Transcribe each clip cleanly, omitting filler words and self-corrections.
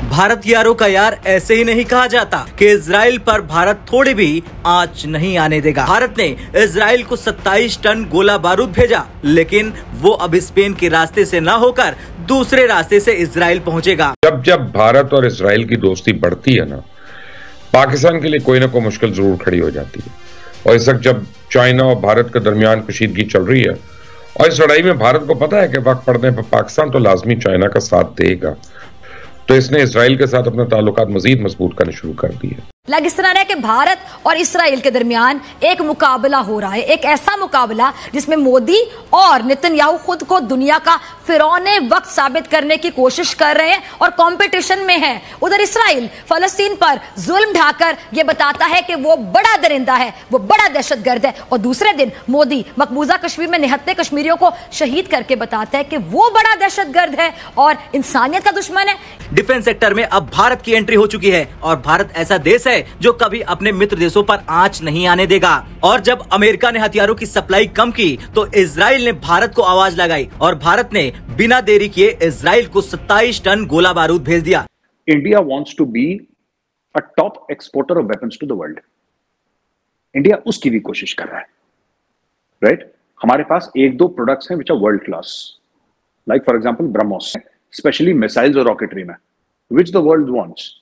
भारत यारों का यार ऐसे ही नहीं कहा जाता कि इजराइल पर भारत थोड़ी भी आंच नहीं आने देगा। भारत ने इजराइल को 27 टन गोला बारूद भेजा, लेकिन वो अब स्पेन के रास्ते से न होकर दूसरे रास्ते से इजराइल पहुंचेगा। जब भारत और इजराइल की दोस्ती बढ़ती है ना, पाकिस्तान के लिए कोई ना कोई मुश्किल जरूर खड़ी हो जाती है। और इस वक्त जब चाइना और भारत के दरमियान कशीदगी चल रही है और इस लड़ाई में भारत को पता है कि वक्त पड़ने पर पाकिस्तान तो लाजमी चाइना का साथ देगा, तो इसने इजराइल के साथ अपने ताल्लुकात मजीद मजबूत करने शुरू कर दिए। लग इस तरह है कि भारत और इस्राइल के दरमियान एक मुकाबला हो रहा है, एक ऐसा मुकाबला जिसमें मोदी और नेतन्याहू खुद को दुनिया का फिरौने वक्त साबित करने की कोशिश कर रहे हैं और कंपटीशन में है। उधर इस्राइल फलस्तीन पर जुल्म ढाकर यह बताता है कि वो बड़ा दरिंदा है, वो बड़ा दहशतगर्द है, और दूसरे दिन मोदी मकबूजा कश्मीर में निहत्थे कश्मीरियों को शहीद करके बताता है कि वो बड़ा दहशतगर्द है और इंसानियत का दुश्मन है। डिफेंस सेक्टर में अब भारत की एंट्री हो चुकी है और भारत ऐसा देश है जो कभी अपने मित्र देशों पर आंच नहीं आने देगा। और जब अमेरिका ने हथियारों की सप्लाई कम की तो इजराइल ने भारत को आवाज लगाई और भारत ने बिना देरी किए इजराइल को 27 टन गोला बारूद भेज दिया। India wants to be a top exporter of weapons to the world. India उसकी भी कोशिश कर रहा है, राइट? हमारे पास एक दो प्रोडक्ट्स हैं which are world class, like for example BrahMos, specially missiles और रॉकेटरी में, which the world wants.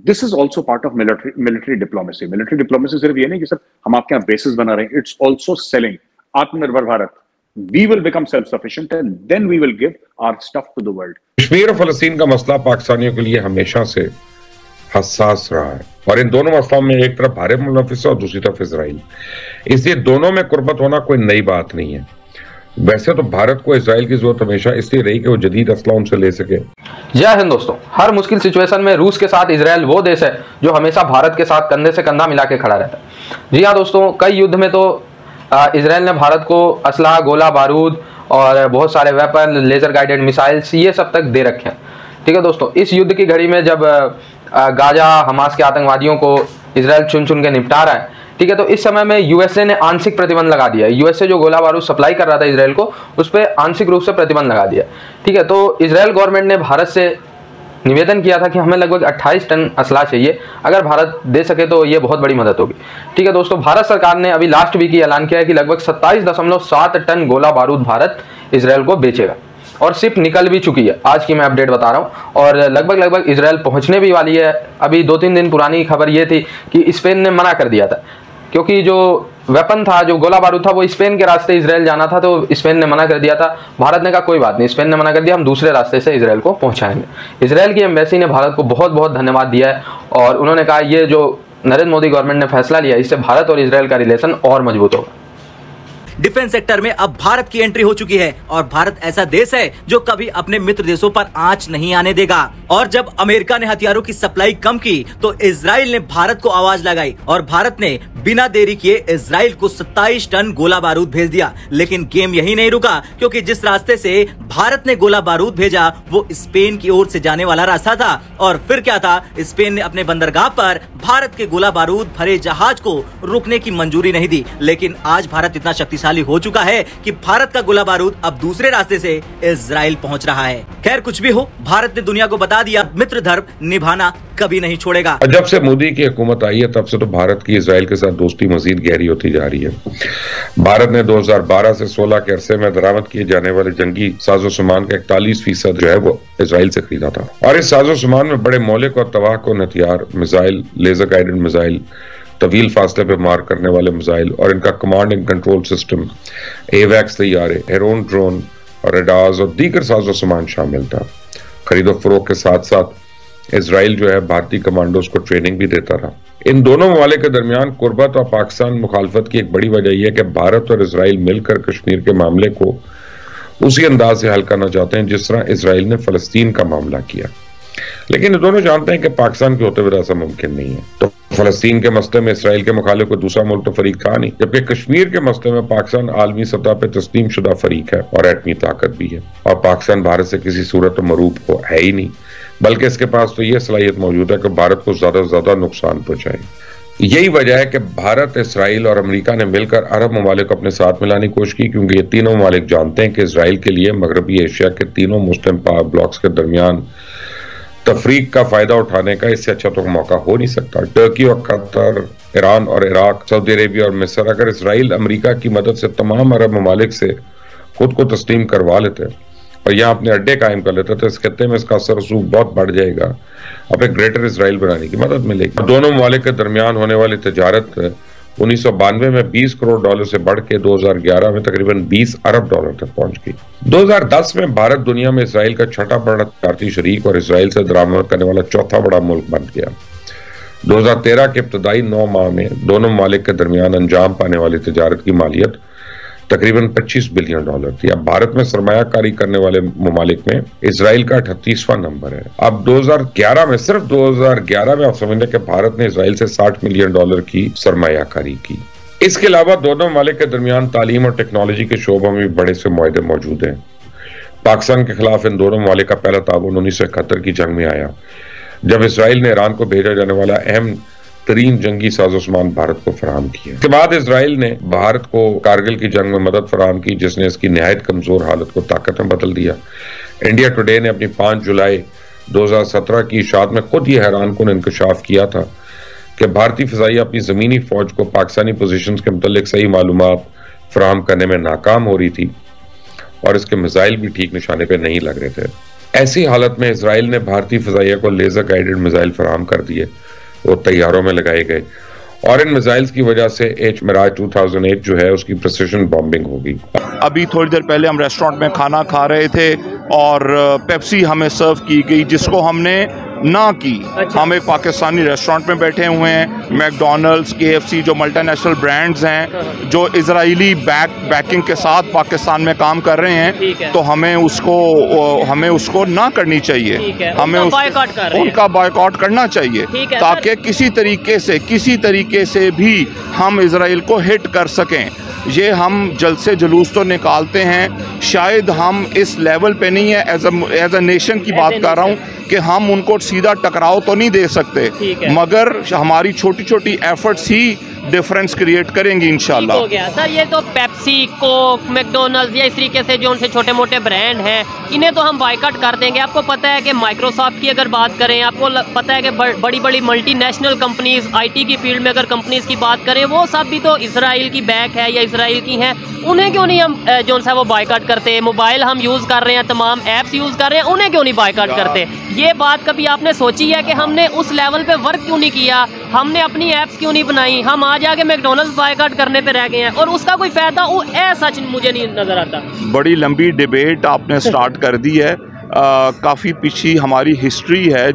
This is also part of military diplomacy. Military diplomacy सिर्फ ये नहीं कि सिर्फ हम आपके यहाँ bases बना रहे हैं, it's also selling. आत्मनिर्भर Bharat, we will become self-sufficient and then we will give our stuff to the world. Kashmir और फलस्तीन का मसला पाकिस्तानियों के लिए हमेशा से हसास रहा है और इन दोनों मसलों में एक तरफ भारत मुलविस है और दूसरी तरफ इजराइल, इसलिए दोनों में कुर्बत होना कोई नई बात नहीं है। वैसे तो भारत को इजराइल की जरूरत हमेशा इसलिए रही कि वो जदीद असला उनसे ले सके। जय हिंद दोस्तों, हर मुश्किल सिचुएशन में रूस के साथ इजराइल वो देश है जो हमेशा भारत के साथ कंधे से कंधा मिला के खड़ा रहता है। जी हाँ दोस्तों, कई युद्ध में तो इजराइल ने भारत को असला, गोला बारूद और बहुत सारे वेपन, लेजर गाइडेड मिसाइल्स ये सब तक दे रखे हैं। ठीक है दोस्तों, इस युद्ध की घड़ी में जब गाजा हमास के आतंकवादियों को इजराइल चुन चुन के निपटा रहा है, ठीक है, तो इस समय में यूएसए ने आंशिक प्रतिबंध लगा दिया है। यूएसए जो गोला बारूद सप्लाई कर रहा था इजराइल को, उस पर आंशिक रूप से प्रतिबंध लगा दिया। ठीक है, तो इजराइल गवर्नमेंट ने भारत से निवेदन किया था कि हमें लगभग 28 टन असला चाहिए, अगर भारत दे सके तो ये बहुत बड़ी मदद होगी। ठीक है दोस्तों, भारत सरकार ने अभी लास्ट वीक ही ऐलान किया है कि लगभग 27.7 टन गोला बारूद भारत इजराइल को बेचेगा और शिप निकल भी चुकी है। आज की मैं अपडेट बता रहा हूँ और लगभग इजराइल पहुँचने भी वाली है। अभी 2-3 दिन पुरानी खबर ये थी कि स्पेन ने मना कर दिया था, क्योंकि जो वेपन था, जो गोला बारूद था, वो स्पेन के रास्ते इजराइल जाना था, तो स्पेन ने मना कर दिया था। भारत ने कहा कोई बात नहीं, स्पेन ने मना कर दिया, हम दूसरे रास्ते से इजराइल को पहुंचाएंगे। इजराइल की एम्बेसी ने भारत को बहुत बहुत धन्यवाद दिया है और उन्होंने कहा ये जो नरेंद्र मोदी गवर्नमेंट ने फैसला लिया, इससे भारत और इजराइल का रिलेशन और मजबूत होगा। डिफेंस सेक्टर में अब भारत की एंट्री हो चुकी है और भारत ऐसा देश है जो कभी अपने मित्र देशों पर आंच नहीं आने देगा। और जब अमेरिका ने हथियारों की सप्लाई कम की तो इजराइल ने भारत को आवाज लगाई और भारत ने बिना देरी किए इजराइल को 27 टन गोला बारूद भेज दिया। लेकिन गेम यही नहीं रुका, क्योंकि जिस रास्ते से भारत ने गोला बारूद भेजा वो स्पेन की ओर से जाने वाला रास्ता था। और फिर क्या था, स्पेन ने अपने बंदरगाह पर भारत के गोला बारूद भरे जहाज को रुकने की मंजूरी नहीं दी। लेकिन आज भारत इतना शक्तिशाली हो चुका है कि भारत का गोला बारूद अब दूसरे रास्ते से इजराइल पहुंच रहा है। खैर कुछ भी हो, भारत ने दुनिया को बता दिया मित्र धर्म निभाना कभी नहीं छोड़ेगा। जब से मोदी की हुकूमत आई है तब से तो भारत की इजराइल के साथ दोस्ती मजीद गहरी होती जा रही है। भारत ने 2012 से 16 के अरसे में दरामद किए जाने वाले जंगी साजो सामान का 41% जो है वो इजराइल से खरीदा था और इस साजो सामान में बड़े मौलिक और तबाहकुन हथियार, मिसाइल, लेजर गाइडेड मिसाइल, तवील फासले पे मार करने वाले मिसाइल और इनका कमांड एंड कंट्रोल सिस्टम, एवैक्स तैयारे, हेरोन ड्रोन और रडार्स और दीगर साजो सामान शामिल था। खरीदो फरोख्त के साथ साथ इजराइल जो है भारतीय कमांडोज को ट्रेनिंग भी देता रहा। इन दोनों ममालिक के दरमियान कुर्बत और पाकिस्तान मुखालफत की एक बड़ी वजह यह है कि भारत और इजराइल मिलकर कश्मीर के मामले को उसी अंदाज से हल करना चाहते हैं जिस तरह इजराइल ने फलस्तीन का मामला किया। लेकिन दोनों जानते हैं कि पाकिस्तान के होते हुए ऐसा मुमकिन नहीं है। तो फलस्तीन के मसले में इसराइल के मुखालिफ कोई दूसरा मुल्क तो फरीक था नहीं, जबकि कश्मीर के मसले में पाकिस्तान आलमी सतह पर तस्लीम शुदा फरीक है और एटमी ताकत भी है। और पाकिस्तान भारत से किसी सूरत मरूब हो है ही नहीं, बल्कि इसके पास तो यह सलाहियत मौजूद है कि भारत को ज्यादा से ज्यादा नुकसान पहुंचाए। यही वजह है कि भारत, इसराइल और अमेरिका ने मिलकर अरब ममालिक को अपने साथ मिलाने की कोशिश की, क्योंकि ये तीनों ममालिक जानते हैं कि इसराइल के लिए मगरबी एशिया के तीनों मुस्लिम पावर ब्लॉक्स के दरमियान तफरीक का फायदा उठाने का इससे अच्छा तो मौका हो नहीं सकता। टर्की और कतर, ईरान और इराक, सऊदी अरेबिया और मिस्र अगर इसराइल अमेरिका की मदद से तमाम अरब ममालिक से खुद को तस्लीम करवा लेते और यहाँ अपने अड्डे कायम कर लेते तो इस खत्ते में इसका असर रसूख बहुत बढ़ जाएगा, अब एक ग्रेटर इसराइल बनाने की मदद मिलेगी। दोनों ममालिक के दरमियान होने वाली तजारत 1992 में 20 करोड़ डॉलर से बढ़ के 2011 में तकरीबन 20 अरब डॉलर तक पहुंच गई। 2010 में भारत दुनिया में इसराइल का छठा बड़ा तजारती शरीक और इसराइल से दरामद करने वाला चौथा बड़ा मुल्क बन गया। 2013 के इब्तदाई 9 माह में दोनों ममालिक के दरमियान अंजाम पाने वाली तजारत की मालियत तकरीबन 25 बिलियन डॉलर थी। अब भारत में सरमायाकारी करने वाले ममालिक में इसराइल का 38वां नंबर है। अब 2011 में, सिर्फ 2011 में आप समझने कि भारत ने इसराइल से 60 मिलियन डॉलर की सरमायाकारी की। इसके अलावा दोनों ममालिक के दरमियान तालीम और टेक्नोलॉजी के शोबों में भी बड़े से मुआहदे मौजूद हैं। पाकिस्तान के खिलाफ इन दोनों ममालिक का पहला ताउन 1971 की जंग में आया, जब इसराइल ने ईरान को भेजा जाने वाला अहम तरीन जंगी साजोसामान भारत को फराहम किया। इसके बाद इसराइल ने भारत को कारगिल की जंग में मदद फराहम की, जिसने इसकी निहायत कमजोर हालत को ताकत में बदल दिया। इंडिया टुडे ने अपनी 5 जुलाई 2017 की इशात में खुद ये हैरानकुन इंकशाफ किया था कि भारतीय फिजाइया अपनी जमीनी फौज को पाकिस्तानी पोजीशंस के मुतालिक सही मालूमात फराहम करने में नाकाम हो रही थी और इसके मिसाइल भी ठीक निशाने पर नहीं लग रहे थे। ऐसी हालत में इसराइल ने भारतीय फिजाइया को लेजर गाइडेड मिसाइल फराहम कर दिए, वो तैयारों में लगाए गए और इन मिसाइल्स की वजह से एच मिराज 2008 जो है उसकी प्रिसिशन बॉम्बिंग होगी। अभी थोड़ी देर पहले हम रेस्टोरेंट में खाना खा रहे थे और पेप्सी हमें सर्व की गई, जिसको हमने ना की। हम एक पाकिस्तानी रेस्टोरेंट में बैठे हुए हैं, मैकडॉनल्ड्स, KFC जो मल्टीनेशनल ब्रांड्स हैं जो इजरायली बैकिंग के साथ पाकिस्तान में काम कर रहे हैं, तो हमें उसको ना करनी चाहिए, हमें उनका बायकॉट करना चाहिए ताकि किसी तरीके से भी हम इजराइल को हिट कर सकें। ये हम जल्द से जुलूस तो निकालते हैं, शायद हम इस लेवल पे नहीं है, एज अ नेशन की बात कर रहा हूँ कि हम उनको सीधा टकराव तो नहीं दे सकते, मगर हमारी छोटी छोटी एफर्ट्स ही डिफरेंस क्रिएट करेंगी इंशाल्लाह। हो गया सर, ये तो पेप्सी, कोक, मैकडॉनल्ड्स या इस तरीके से जो उनसे छोटे मोटे ब्रांड हैं, इन्हें तो हम बायकॉट कर देंगे। आपको पता है कि माइक्रोसॉफ्ट की अगर बात करें, आपको पता है कि बड़ी बड़ी मल्टीनेशनल कंपनीज, IT की फील्ड में अगर कंपनीज की बात करें, वो सब भी तो इसराइल की बैक है या इसराइल की हैं। उन्हें क्यों नहीं हम जो सा वो बायकॉट करते? मोबाइल हम यूज़ कर रहे हैं, तमाम ऐप्स यूज़ कर रहे हैं, उन्हें क्यों नहीं बायकॉट करते? ये बात कभी आपने सोची है कि हमने उस लेवल पे वर्क क्यों नहीं किया? हमने अपनी ऐप्स क्यों नहीं बनाई? हम आज आके मैकडॉनल्ड्स बायकॉट करने पे रह गए हैं और उसका कोई फायदा सच मुझे नहीं नजर आता। बड़ी लंबी डिबेट आपने स्टार्ट कर दी है, काफ़ी पीछी हमारी हिस्ट्री है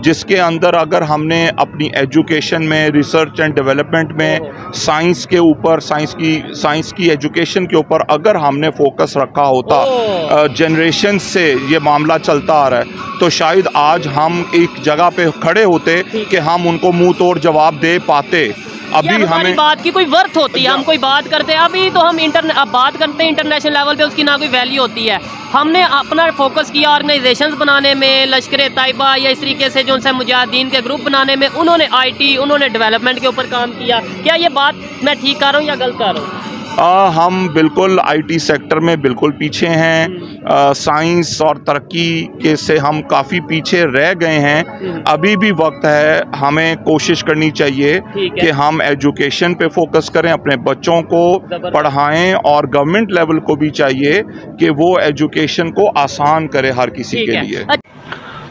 जिसके अंदर अगर हमने अपनी एजुकेशन में, रिसर्च एंड डेवलपमेंट में, साइंस के ऊपर, साइंस की एजुकेशन के ऊपर अगर हमने फोकस रखा होता, जनरेशन से ये मामला चलता आ रहा है, तो शायद आज हम एक जगह पे खड़े होते कि हम उनको मुंह तोड़ जवाब दे पाते। अभी हमें बात की कोई वर्थ होती है, हम कोई बात करते हैं, अभी तो हम अब बात करते हैं इंटरनेशनल लेवल पे, उसकी ना कोई वैल्यू होती है। हमने अपना फोकस किया ऑर्गेनाइजेशंस बनाने में, लश्कर तैयबा या इस तरीके से जो उनसे मुजाहिदीन के ग्रुप बनाने में, उन्होंने IT, उन्होंने डेवलपमेंट के ऊपर काम किया। क्या ये बात मैं ठीक कर रहा हूँ या गलत कर रहा हूँ? हम बिल्कुल IT सेक्टर में बिल्कुल पीछे हैं, साइंस और तरक्की के से हम काफ़ी पीछे रह गए हैं। अभी भी वक्त है, हमें कोशिश करनी चाहिए कि हम एजुकेशन पे फोकस करें, अपने बच्चों को पढ़ाएं और गवर्नमेंट लेवल को भी चाहिए कि वो एजुकेशन को आसान करे हर किसी के लिए।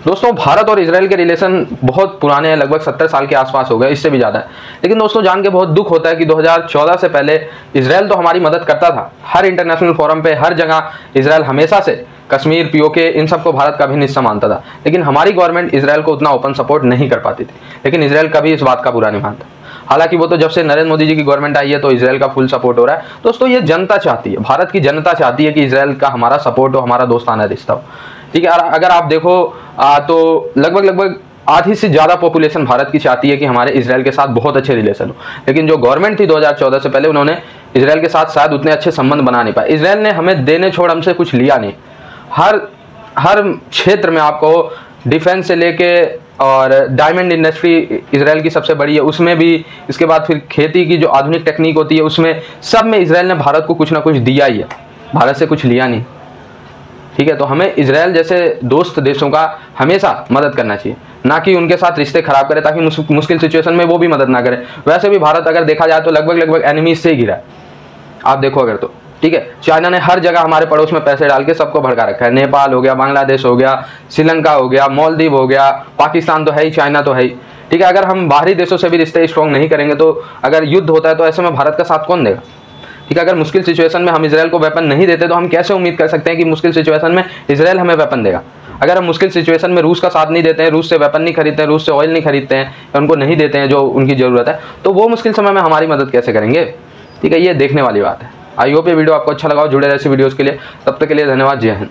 दोस्तों, भारत और इजराइल के रिलेशन बहुत पुराने हैं, लगभग 70 साल के आसपास हो गए, इससे भी ज़्यादा है। लेकिन दोस्तों, जान के बहुत दुख होता है कि 2014 से पहले इजराइल तो हमारी मदद करता था, हर इंटरनेशनल फोरम पे, हर जगह इजराइल हमेशा से कश्मीर, POK, इन सबको भारत का भी हिस्सा मानता था। लेकिन हमारी गवर्नमेंट इजराइल को उतना ओपन सपोर्ट नहीं कर पाती थी। लेकिन इजराइल कभी इस बात का बुरा नहीं मानता। हालांकि वो तो जब से नरेंद्र मोदी जी की गवर्नमेंट आई है तो इजराइल का फुल सपोर्ट हो रहा है। दोस्तों, ये जनता चाहती है, भारत की जनता चाहती है कि इजराइल का हमारा सपोर्ट हो, हमारा दोस्ताना रिश्ता हो। ठीक है, अगर आप देखो तो लगभग आधी से ज़्यादा पॉपुलेशन भारत की चाहती है कि हमारे इजराइल के साथ बहुत अच्छे रिलेशन हो। लेकिन जो गवर्नमेंट थी 2014 से पहले, उन्होंने इजराइल के साथ शायद उतने अच्छे संबंध बना नहीं पाए। इजराइल ने हमें देने छोड़ हमसे कुछ लिया नहीं। हर क्षेत्र में आपको डिफेंस से लेके और डायमंड इंडस्ट्री इजराइल की सबसे बड़ी है, उसमें भी, इसके बाद फिर खेती की जो आधुनिक टेक्निक होती है उसमें, सब में इजराइल ने भारत को कुछ ना कुछ दिया ही है, भारत से कुछ लिया नहीं। ठीक है, तो हमें इजराइल जैसे दोस्त देशों का हमेशा मदद करना चाहिए, ना कि उनके साथ रिश्ते खराब करें ताकि मुश्किल सिचुएशन में वो भी मदद ना करें। वैसे भी भारत अगर देखा जाए तो लगभग एनिमीज से ही घिरा है, आप देखो अगर तो, ठीक है। चाइना ने हर जगह हमारे पड़ोस में पैसे डाल के सबको भड़का रखा है। नेपाल हो गया, बांग्लादेश हो गया, श्रीलंका हो गया, मालदीव हो गया, पाकिस्तान तो है ही, चाइना तो है ही, ठीक है। अगर हम बाहरी देशों से भी रिश्ते स्ट्रॉन्ग नहीं करेंगे तो अगर युद्ध होता है तो ऐसे में भारत का साथ कौन देगा, ठीक है। अगर मुश्किल सिचुएशन में हम इजराइल को वेपन नहीं देते तो हम कैसे उम्मीद कर सकते हैं कि मुश्किल सिचुएशन में इजराइल हमें वेपन देगा। अगर हम मुश्किल सिचुएशन में रूस का साथ नहीं देते हैं, रूस से वेपन नहीं खरीदते हैं, रूस से ऑयल नहीं खरीदते हैं, या उनको नहीं देते हैं जो उनकी ज़रूरत है, तो वो मुश्किल समय में हमारी मदद कैसे करेंगे, ठीक है। ये देखने वाली बात है। आई होप ये वीडियो आपको अच्छा लगा हो। जुड़े रहे ऐसी वीडियोज़ के लिए, तब तक के लिए धन्यवाद। जय हिंद।